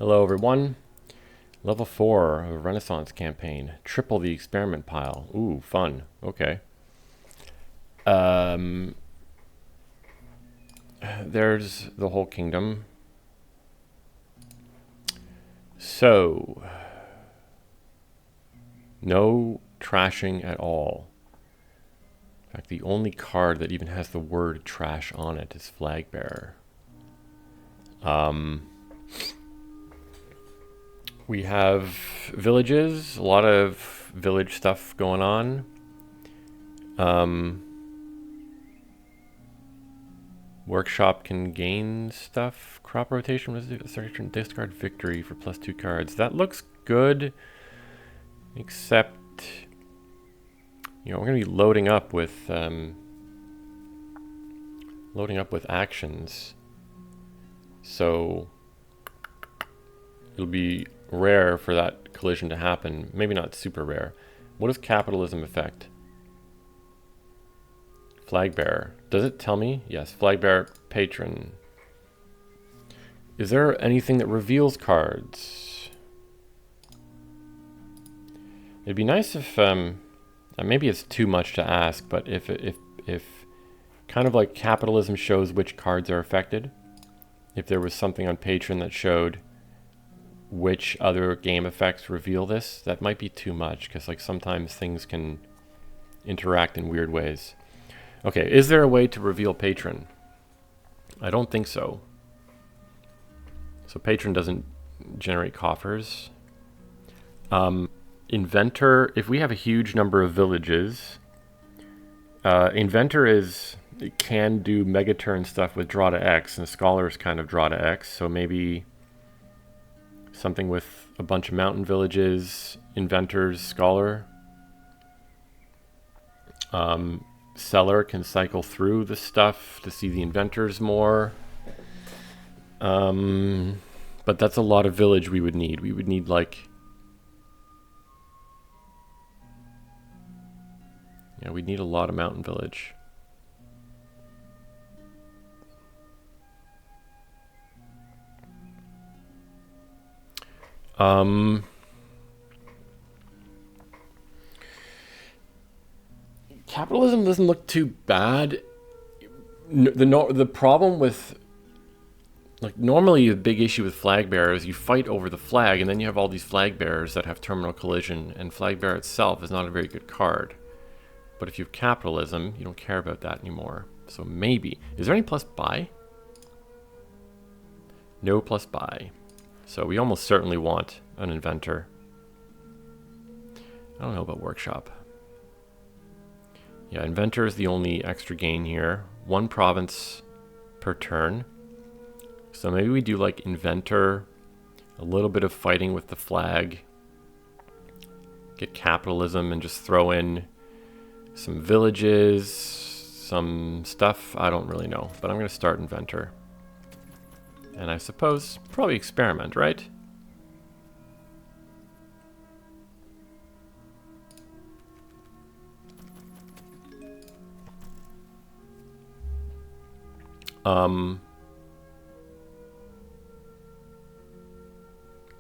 Hello everyone. Level 4 of a Renaissance campaign. Triple the experiment pile. Ooh, fun. Okay. There's the whole kingdom. So, no trashing at all. In fact, the only card that even has the word trash on it is Flag Bearer. We have villages, a lot of village stuff going on. Workshop can gain stuff. Crop rotation was discard victory for +2 cards. That looks good, except we're going to be loading up with actions. So it'll be rare for that collision to happen. Maybe not super rare. What does capitalism affect? Flag bearer. Does it tell me? Yes, flag bearer patron. Is there anything that reveals cards? It'd be nice if maybe it's too much to ask, but if kind of like capitalism shows which cards are affected, if there was something on patron that showed which other game effects reveal this, that might be too much, because like sometimes things can interact in weird ways. Okay, is there a way to reveal patron? I don't think so. So patron doesn't generate coffers. Inventor, if we have a huge number of villages, Inventor it can do Megaturn stuff with draw to X, and Scholars kind of draw to X, so maybe something with a bunch of mountain villages, Inventors, Scholar. Seller can cycle through the stuff to see the inventors more. But that's a lot of village we would need. We would need like... Yeah, we'd need a lot of mountain village. Capitalism doesn't look too bad. The problem with... Like, normally a big issue with flag bearers, you fight over the flag, and then you have all these flag bearers that have terminal collision, and flag bearer itself is not a very good card. But if you have capitalism, you don't care about that anymore. So maybe. Is there any plus buy? No plus buy. So we almost certainly want an inventor. I don't know about workshop. Yeah, inventor is the only extra gain here. 1 province per turn. So maybe we do like inventor, a little bit of fighting with the flag, get capitalism, and just throw in some villages, some stuff. I don't really know, but I'm going to start inventor. And I suppose probably experiment, right?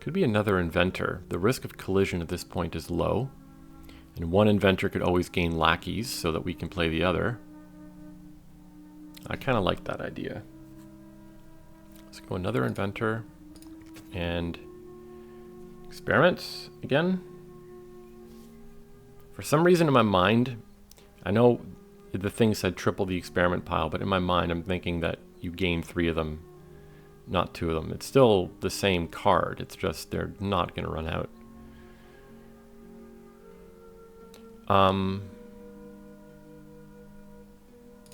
Could be another inventor. The risk of collision at this point is low. And 1 inventor could always gain lackeys so that we can play the other. I kind of like that idea. Let's go another inventor. And experiment again. For some reason in my mind, I know the thing said triple the experiment pile, but in my mind I'm thinking that you gain 3 of them, not 2 of them. It's still the same card, it's just they're not going to run out.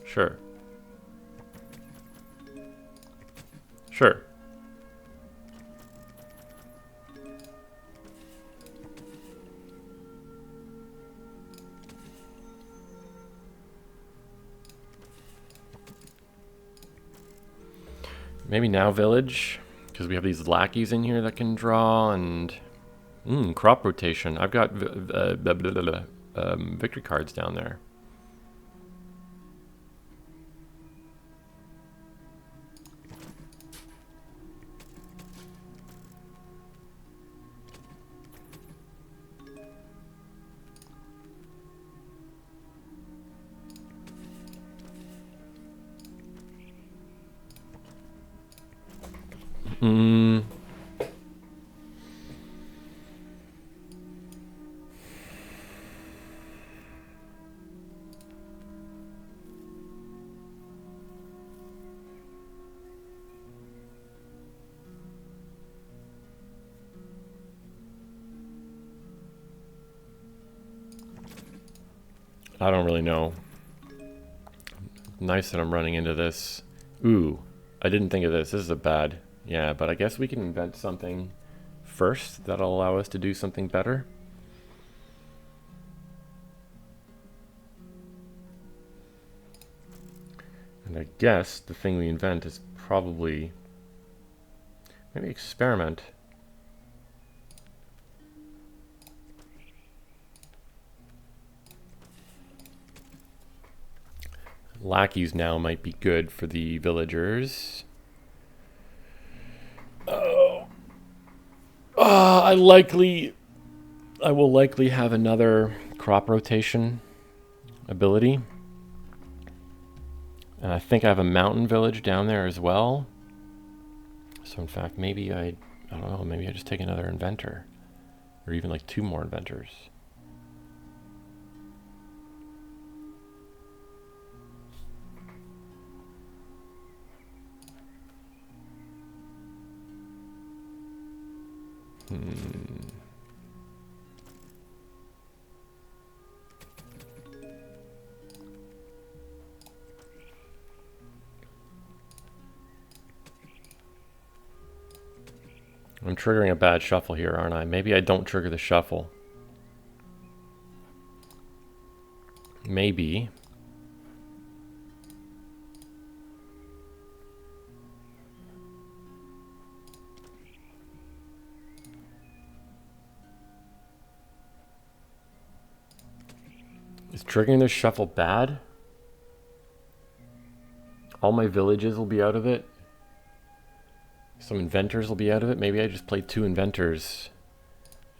Sure. Sure. Maybe now village, because we have these lackeys in here that can draw, and crop rotation. I've got victory cards down there. Mm. I don't really know. Nice that I'm running into this. Ooh, I didn't think of this. This is a bad... Yeah, but I guess we can invent something first that'll allow us to do something better. And I guess the thing we invent is probably... maybe experiment. Lackeys now might be good for the villagers. Oh. I will likely have another crop rotation ability. And I think I have a mountain village down there as well. So in fact, maybe I don't know, maybe I just take another inventor. Or even like 2 more inventors. I'm triggering a bad shuffle here, aren't I? Maybe I don't trigger the shuffle. Maybe. Is triggering the shuffle bad? All my villages will be out of it. Some inventors will be out of it. Maybe I just play 2 inventors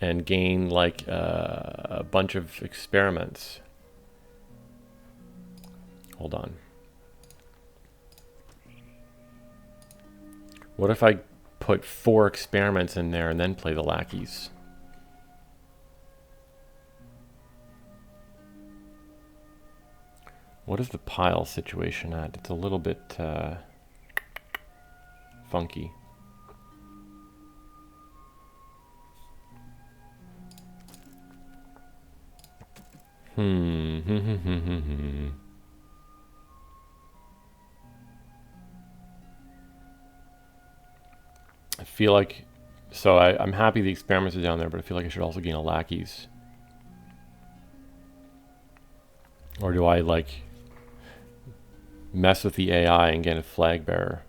and gain like a bunch of experiments. Hold on. What if I put 4 experiments in there and then play the lackeys? What is the pile situation at? It's a little bit funky. I feel like, so I'm happy the experiments are down there, but I feel like I should also gain a lackeys. Or do I like mess with the AI and get a flag bearer?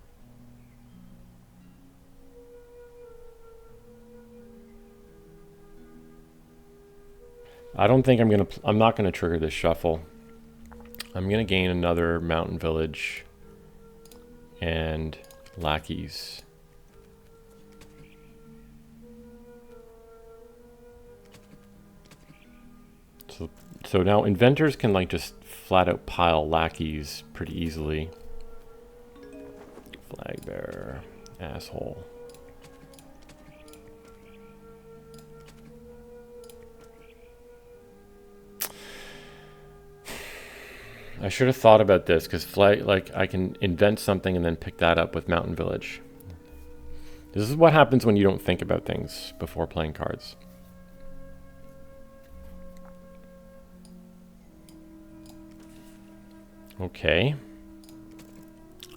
I don't think I'm not gonna trigger this shuffle. I'm gonna gain another mountain village and lackeys. So now inventors can like just flat out pile lackeys pretty easily. Flag bearer, asshole. I should have thought about this because flag, like I can invent something and then pick that up with mountain village. This is what happens when you don't think about things before playing cards. Okay.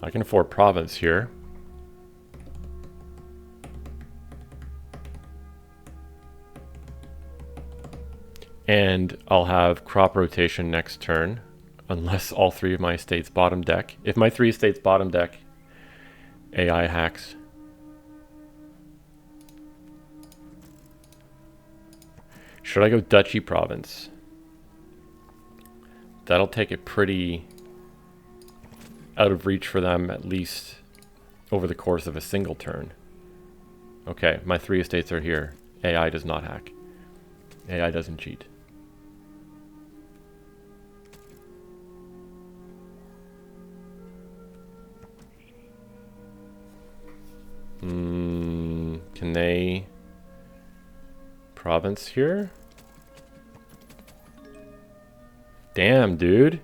I can afford province here. And I'll have crop rotation next turn, unless all 3 of my estates bottom deck. If my 3 estates bottom deck, AI hacks. Should I go Duchy province? That'll take it pretty out of reach for them, at least over the course of a single turn. Okay, my 3 estates are here. AI does not hack. AI doesn't cheat. Can they province here? Damn, dude.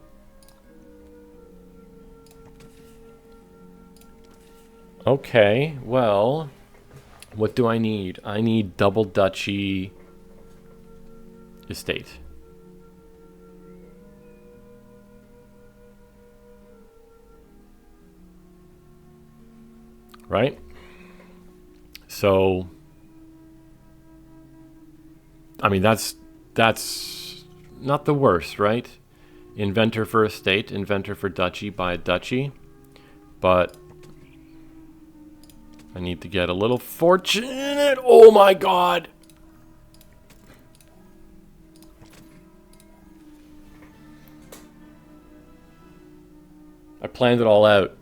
Okay, well, what do I need? I need double duchy estate. Right? So, I mean, that's not the worst, right? Inventor for estate, inventor for duchy, buy a duchy. But I need to get a little fortunate. Oh my god! I planned it all out.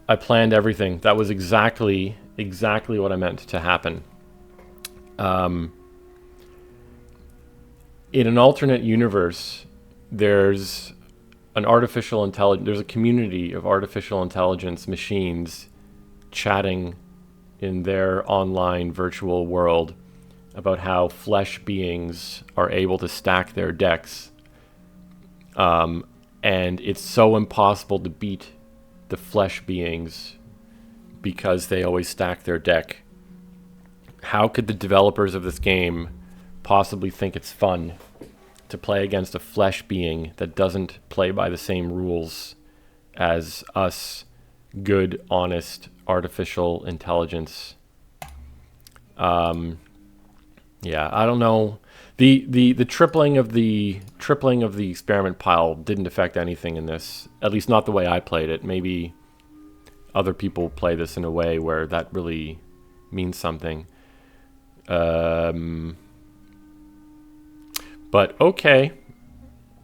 I planned everything. That was exactly what I meant to happen. In an alternate universe, there's an artificial intelligence. There's a community of artificial intelligence machines chatting in their online virtual world about how flesh beings are able to stack their decks. And it's so impossible to beat the flesh beings because they always stack their deck. How could the developers of this game possibly think it's fun to play against a flesh being that doesn't play by the same rules as us good, honest, artificial intelligence? Yeah, I don't know. The tripling of the experiment pile didn't affect anything in this, at least not the way I played it. Maybe other people play this in a way where that really means something. But okay.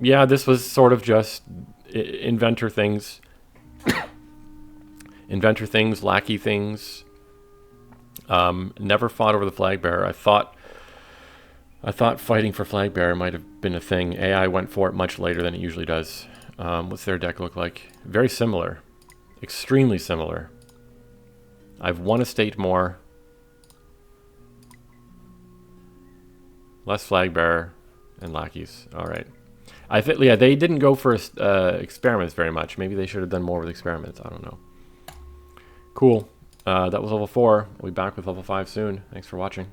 Yeah, this was sort of just inventor things. Inventor things, lackey things. Never fought over the flag bearer. I thought fighting for flag bearer might have been a thing. AI went for it much later than it usually does. What's their deck look like? Very similar. Extremely similar. I've one estate more. Less flag bearer and lackeys. All right. I think, yeah, they didn't go for experiments very much. Maybe they should have done more with experiments. I don't know. Cool. That was level 4. We'll be back with level 5 soon. Thanks for watching.